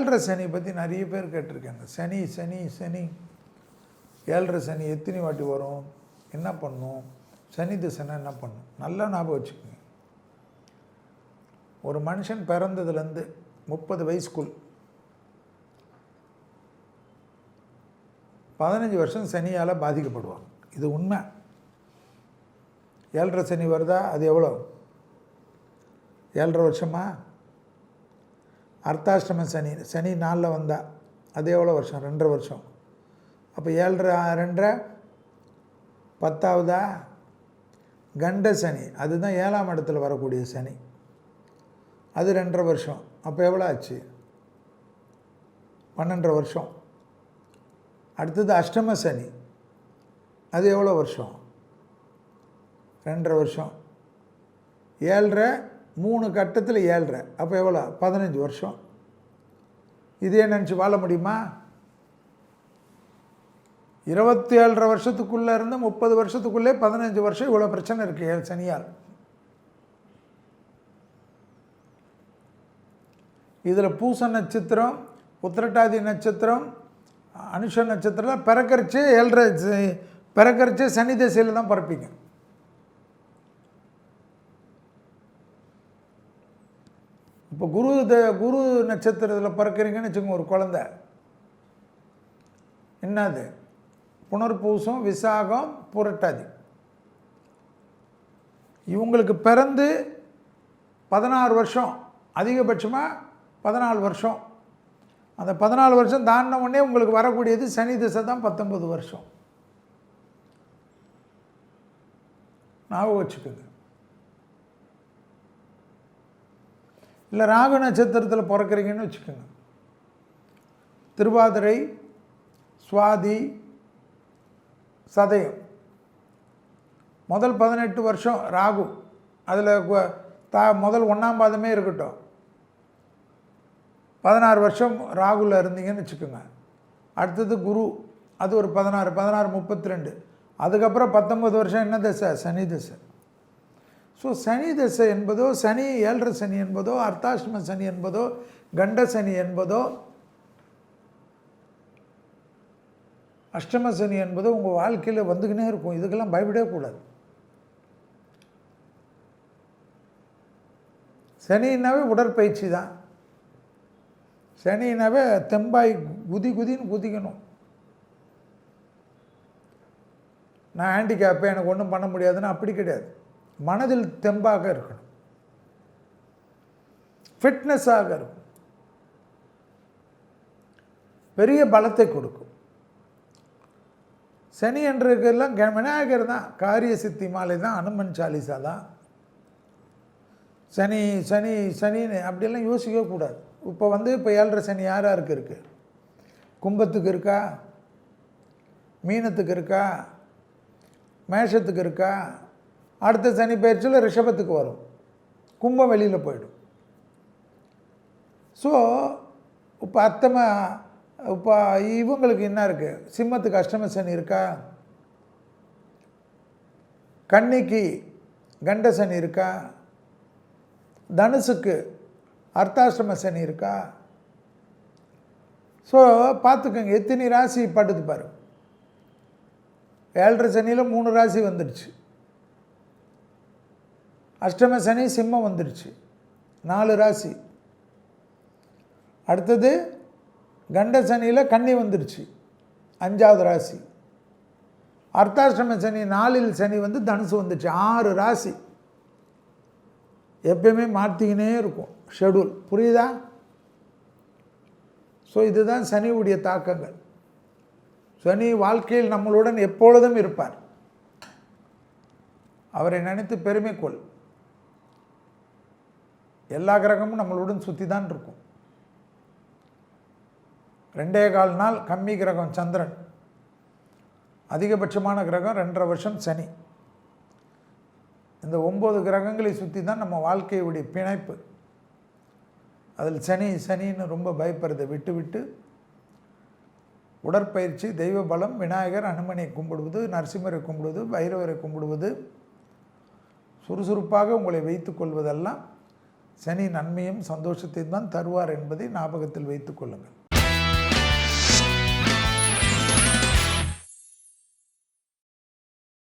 ஏழரை சனி பற்றி நிறைய பேர் கேட்டிருக்காங்க. சனி சனி சனி ஏழரை சனி எத்தனை வாட்டி வரும், என்ன பண்ணும், சனி திசைனா என்ன பண்ணும்? நல்லா ஞாபகம் வச்சுக்கோங்க. ஒரு மனுஷன் பிறந்ததுலேருந்து 30 வயசுக்குள் 15 வருஷம் சனியால் பாதிக்கப்படுவாங்க. இது உண்மை. ஏழரை சனி வருதா, அது எவ்வளோ? 7.5 வருஷமா? அர்த்தாஷ்டம சனி, சனி 4 வந்தால் அது எவ்வளோ வருஷம்? 2.5 வருஷம். அப்போ 7 2 10ஆவதா? கண்ட சனி, அதுதான் 7ஆம் இடத்துல வரக்கூடிய சனி, அது 2.5 வருஷம். அப்போ எவ்வளோ ஆச்சு? 12.5 வருஷம். அடுத்தது அஷ்டம சனி, அது எவ்வளோ வருஷம்? 2.5 வருஷம். 7.5 3 கட்டத்தில் 7.5, அப்போ எவ்வளோ? 15 வருஷம். இதே நினச்சி வாழ முடியுமா? 27.5 வருஷத்துக்குள்ளே இருந்து 30 வருஷத்துக்குள்ளே 15 வருஷம் இவ்வளோ பிரச்சனை இருக்குது சனியால். இதில் பூச நட்சத்திரம், உத்திரட்டாதி நட்சத்திரம், அனுஷ நட்சத்திரம் பிறக்கரிச்சே சனி திசையில் தான் பிறப்பீங்க. இப்போ குரு நட்சத்திரத்தில் பிறக்கிறீங்கன்னு வச்சுக்கோங்க. ஒரு குழந்தை என்னது? புனர்பூசம், விசாகம், புரட்டாதி. இவங்களுக்கு பிறந்து 16 வருஷம், அதிகபட்சமாக 14 வருஷம். அந்த 14 வருஷம் தாண்டின உடனே உங்களுக்கு வரக்கூடியது சனி திசை தான் 19 வருஷம். ஞாபகம் வச்சுக்கோங்க. இல்லை ராகு நட்சத்திரத்தில் பிறக்கிறீங்கன்னு வச்சுக்கோங்க. திருவாதிரை, சுவாதி, சதயம், முதல் 18 வருஷம் ராகு, அதில் முதல் 1ஆம் பாதமே இருக்கட்டும், 16 வருஷம் ராகுல இருந்தீங்கன்னு வச்சுக்கோங்க. அடுத்தது குரு, அது ஒரு 16 32. அதுக்கப்புறம் 19 வருஷம் என்ன திசை? சனி திசை. ஸோ சனி திசை என்பதோ, சனி ஏழரை சனி என்பதோ, அர்த்தாஷ்டம சனி என்பதோ, கண்ட சனி என்பதோ, அஷ்டம சனி என்பதோ உங்கள் வாழ்க்கையில் வந்துக்கினே இருக்கும். இதுக்கெல்லாம் பயப்படவே கூடாது. சனின்னாவே உடற்பயிற்சி தான். சனின்னாவே தெம்பாய் குதின்னு குதிக்கணும். நான் ஹேண்டிகேப்பை எனக்கு ஒன்றும் பண்ண முடியாதுன்னு அப்படி கிடையாது. மனதில் தெம்பாக இருக்கணும், ஃபிட்னஸாக இருக்கும், பெரிய பலத்தை கொடுக்கும். சனி என்றெல்லாம் விநாயகர் தான், காரிய சித்தி மாலை தான், அனுமன் சாலிசா தான். சனி சனி சனின்னு அப்படியெல்லாம் யோசிக்கவே கூடாது. இப்போ ஏழரை சனி யாருக்கு இருக்குது? கும்பத்துக்கு இருக்கா, மீனத்துக்கு இருக்கா, மேஷத்துக்கு இருக்கா. அடுத்த சனி பயிற்சியில் ரிஷபத்துக்கு வரும், கும்பம் வெளியில் போயிடும். ஸோ இப்போ இவங்களுக்கு என்ன இருக்குது? சிம்மத்துக்கு அஷ்டம சனி இருக்கா, கன்னிக்கு கண்ட சனி இருக்கா, தனுசுக்கு அர்த்தாஷ்டம சனி இருக்கா. ஸோ பார்த்துக்கோங்க எத்தனை ராசி படுது பாரு. ஏழரை சனியில் 3 ராசி வந்துடுச்சு. அஷ்டம சனி சிம்மம் வந்துடுச்சு, 4 ராசி. அடுத்தது கண்ட சனியில் கன்னி வந்துடுச்சு, 5ஆவது ராசி. அர்த்தாஷ்டம சனி 4இல் சனி வந்து தனுசு வந்துடுச்சு, 6 ராசி. எப்பயுமே மாற்றிக்கினே இருக்கும் ஷெடியூல். புரியுதா? ஸோ இதுதான் சனியுடைய தாக்கங்கள். சனி வாழ்க்கையில் நம்மளுடன் எப்பொழுதும் இருப்பார். அவரை நினைத்து பெருமை கொள். எல்லா கிரகமும் நம்மளுடன் சுற்றி தான் இருக்கும். 2.25 நாள் கம்மி கிரகம் சந்திரன், அதிகபட்சமான கிரகம் 2.5 வருஷம் சனி. இந்த 9 கிரகங்களை சுற்றி தான் நம்ம வாழ்க்கையுடைய பிணைப்பு. அதில் சனின்னு ரொம்ப பயப்படுறதை விட்டு உடற்பயிற்சி, தெய்வ பலம், விநாயகர், அனுமனை கும்பிடுவது, நரசிம்மரை கும்பிடுவது, பைரவரை கும்பிடுவது, சுறுசுறுப்பாக உங்களை வைத்து கொள்வதெல்லாம் சனி நன்மையும் சந்தோஷத்தையும் தான் தருவார் என்பதை ஞாபகத்தில் வைத்துக் கொள்ளுங்கள்.